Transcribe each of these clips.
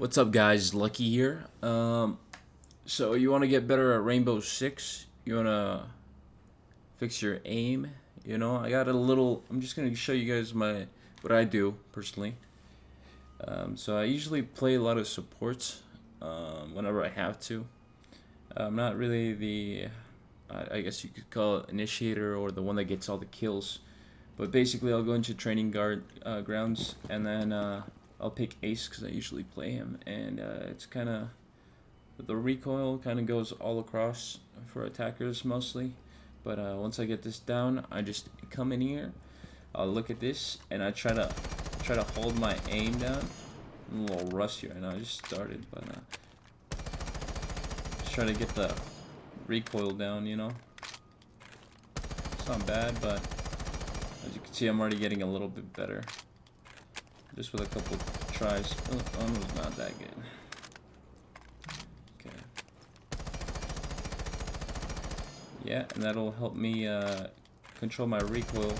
What's up, guys? Lucky here. So you want to get better at Rainbow Six? You want to fix your aim? I got a little. I'm just gonna show you guys what I do personally. So I usually play a lot of supports whenever I have to. I'm not really the, I guess you could call it initiator or the one that gets all the kills. But basically, I'll go into training grounds and then I'll pick Ace because I usually play him, and it's kind of the recoil kind of goes all across for attackers mostly. But once I get this down, I just come in here. I'll look at this and I try to hold my aim down. I'm a little rusty right now. I just started, but just try to get the recoil down. It's not bad, but as you can see, I'm already getting a little bit better. Just with a couple tries. Oh, one was not that good. Okay. Yeah, and that'll help me control my recoil.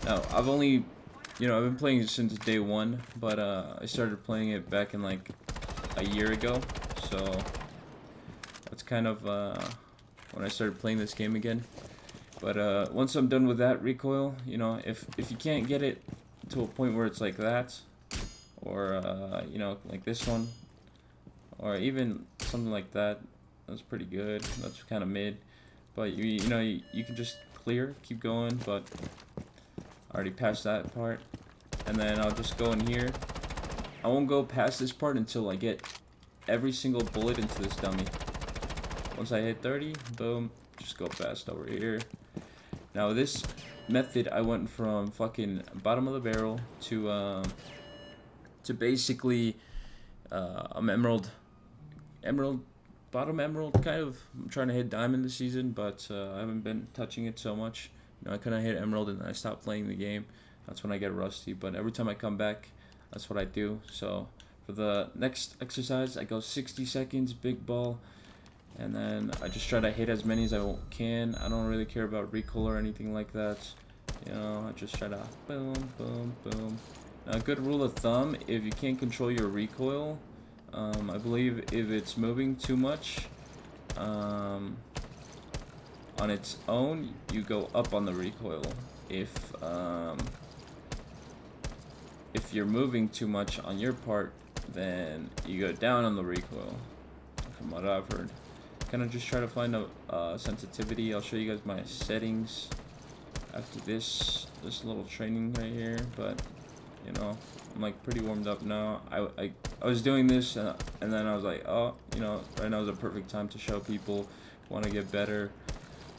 Now, I've been playing since day one, but I started playing it back in like a year ago. So that's kind of when I started playing this game again. But once I'm done with that recoil, if you can't get it to a point where it's like that, or like this one, or even something like that, that's pretty good. That's kind of mid, but you can just clear, keep going. But I already passed that part, and then I'll just go in here. I won't go past this part until I get every single bullet into this dummy. Once I hit 30, boom, just go fast over here. Now this method, I went from fucking bottom of the barrel to basically I'm bottom emerald kind of. I'm trying to hit diamond this season, but I haven't been touching it so much. I couldn't hit emerald and then I stopped playing the game. That's when I get rusty. But every time I come back, that's what I do. So for the next exercise, I go 60 seconds, big ball. And then I just try to hit as many as I can. I don't really care about recoil or anything like that. I just try to boom, boom, boom. Now, a good rule of thumb, if you can't control your recoil, I believe if it's moving too much on its own, you go up on the recoil. If you're moving too much on your part, then you go down on the recoil, from what I've heard. Kind of just try to find a sensitivity. I'll show you guys my settings after this little training right here. But I'm like pretty warmed up now. I was doing this and then I was like, oh, right now is a perfect time to show people want to get better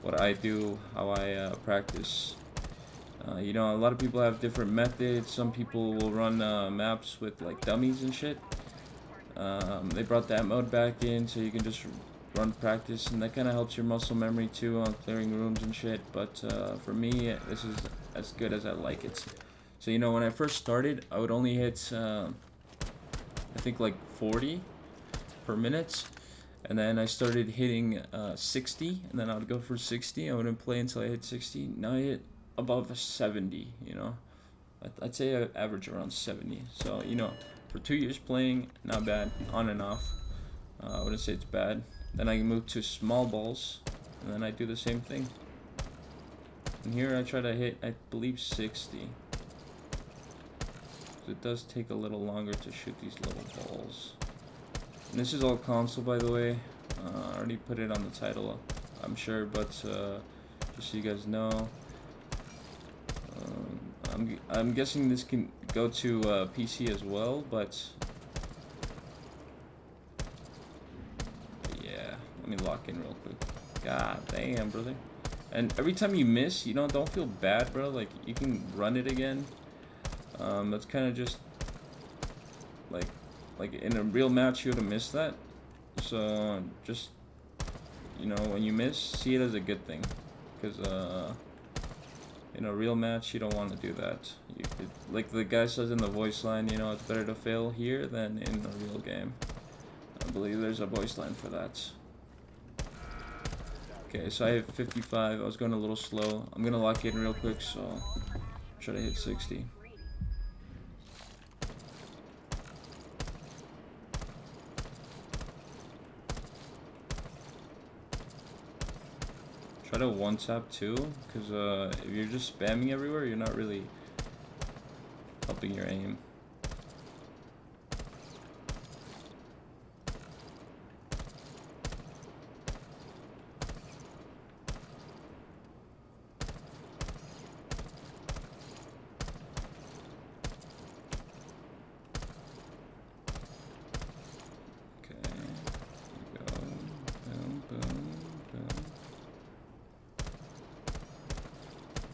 what I do, how I practice. A lot of people have different methods. Some people will run maps with like dummies and shit. They brought that mode back in so you can just run practice, and that kind of helps your muscle memory too on clearing rooms and shit. But for me, this is as good as I like it. So when I first started, I would only hit I think like 40 per minute, and then I started hitting 60, and then I would go for 60. I wouldn't play until I hit 60. Now I hit above 70. I'd say I average around 70. So for 2 years playing, not bad, on and off. I wouldn't say it's bad. Then I move to small balls, and then I do the same thing. And here I try to hit, I believe, 60. It does take a little longer to shoot these little balls. And this is all console, by the way. I already put it on the title, I'm sure, but just so you guys know. I'm guessing this can go to PC as well, but let me lock in real quick. God damn, brother. And every time you miss, don't feel bad, bro. Like, you can run it again. That's kind of just like in a real match, you would have missed that. So just when you miss, see it as a good thing, because in a real match, you don't want to do that. Like the guy says in the voice line, it's better to fail here than in a real game. I believe there's a voice line for that. Okay, so I hit 55. I was going a little slow. I'm gonna lock in real quick, so try to hit 60. try to one tap too, because if you're just spamming everywhere, you're not really helping your aim.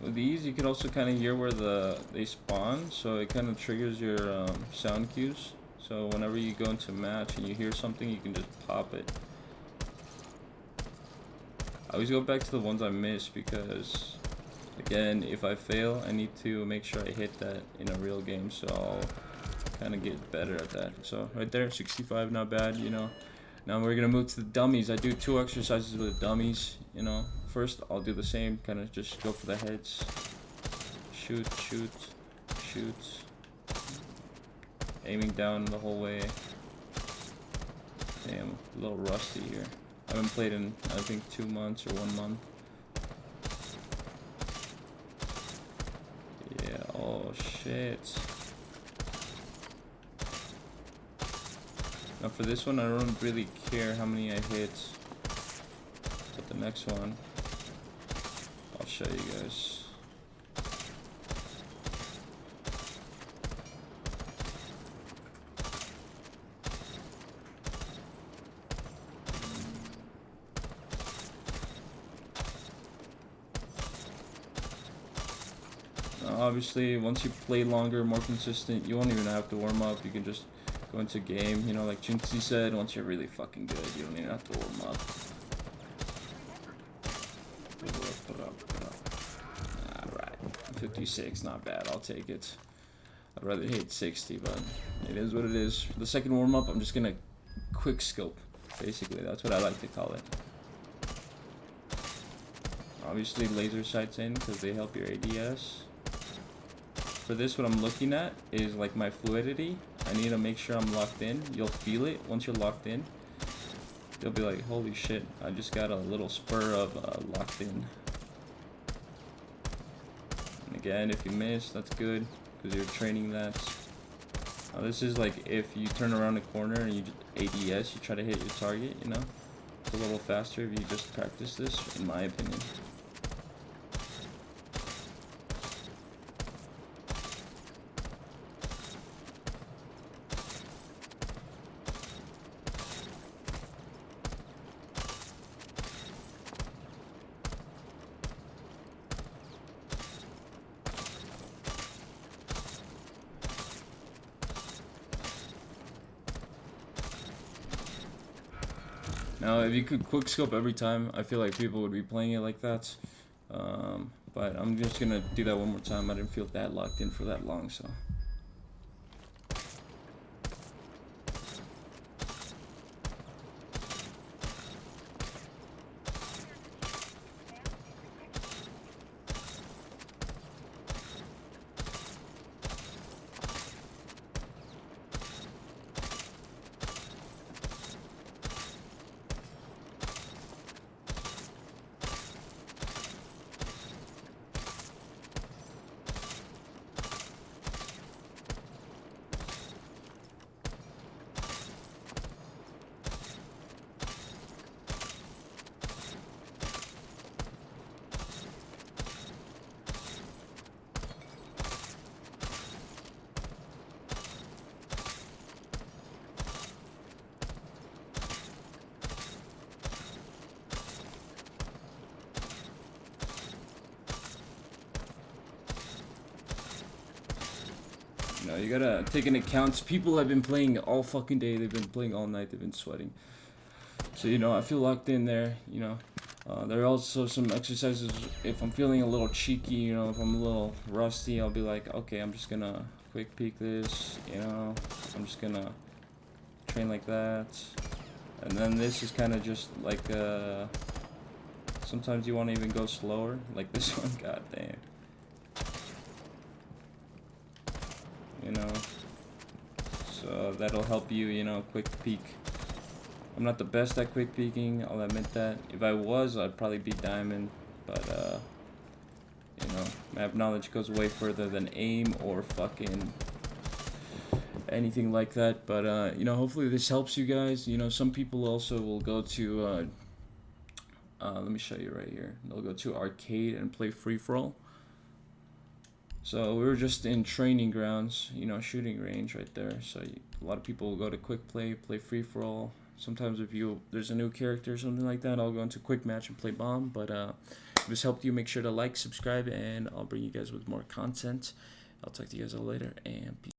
With these, you can also kind of hear where they spawn, so it kind of triggers your sound cues. So whenever you go into a match and you hear something, you can just pop it. I always go back to the ones I missed because, again, if I fail, I need to make sure I hit that in a real game, so I'll kind of get better at that. So right there, 65, not bad, you know. Now we're gonna move to the dummies. I do 2 exercises with dummies, you know. First, I'll do the same, kind of just go for the heads. Shoot, shoot, shoot. Aiming down the whole way. Damn, a little rusty here. I haven't played in, I think, 2 months or 1 month. Yeah, oh shit. Now for this one, I don't really care how many I hit. But the next one, I'll show you guys. Now obviously, once you play longer, more consistent, you won't even have to warm up. You can just go into game, you know, like Jinxie said, once you're really fucking good, you don't even have to warm up. Alright, 56, not bad, I'll take it. I'd rather hit 60, but it is what it is. For the second warm-up, I'm just gonna quick scope, basically, that's what I like to call it. Obviously, laser sights in, because they help your ADS. For this, what I'm looking at is like my fluidity. I need to make sure I'm locked in. You'll feel it once you're locked in. You'll be like, holy shit, I just got a little spur of locked in. And again, if you miss, that's good, because you're training that. Now this is like if you turn around the corner and you just ADS, you try to hit your target, you know? It's a little faster if you just practice this, in my opinion. Now, if you could quickscope every time, I feel like people would be playing it like that. But I'm just gonna do that one more time. I didn't feel that locked in for that long, so. You know, you gotta take into account, people have been playing all fucking day, they've been playing all night, they've been sweating. So, you know, I feel locked in there, you know. There are also some exercises, if I'm feeling a little cheeky, you know, if I'm a little rusty, I'll be like, okay, I'm just gonna quick peek this, you know. I'm just gonna train like that. And then this is kind of just like, sometimes you want to even go slower, like this one, god damn. You know, so that'll help you, you know, quick peek. I'm not the best at quick peeking, I'll admit that. If I was, I'd probably be diamond, But you know, map knowledge goes way further than aim or fucking anything like that. But you know, hopefully this helps you guys. You know, some people also will go to let me show you right here. They'll go to arcade and play free for all. So we were just in training grounds, you know, shooting range right there. So a lot of people will go to quick play free for all. Sometimes if there's a new character or something like that, I'll go into quick match and play bomb. But if this helped you, make sure to like, subscribe, and I'll bring you guys with more content. I'll talk to you guys all later, and peace.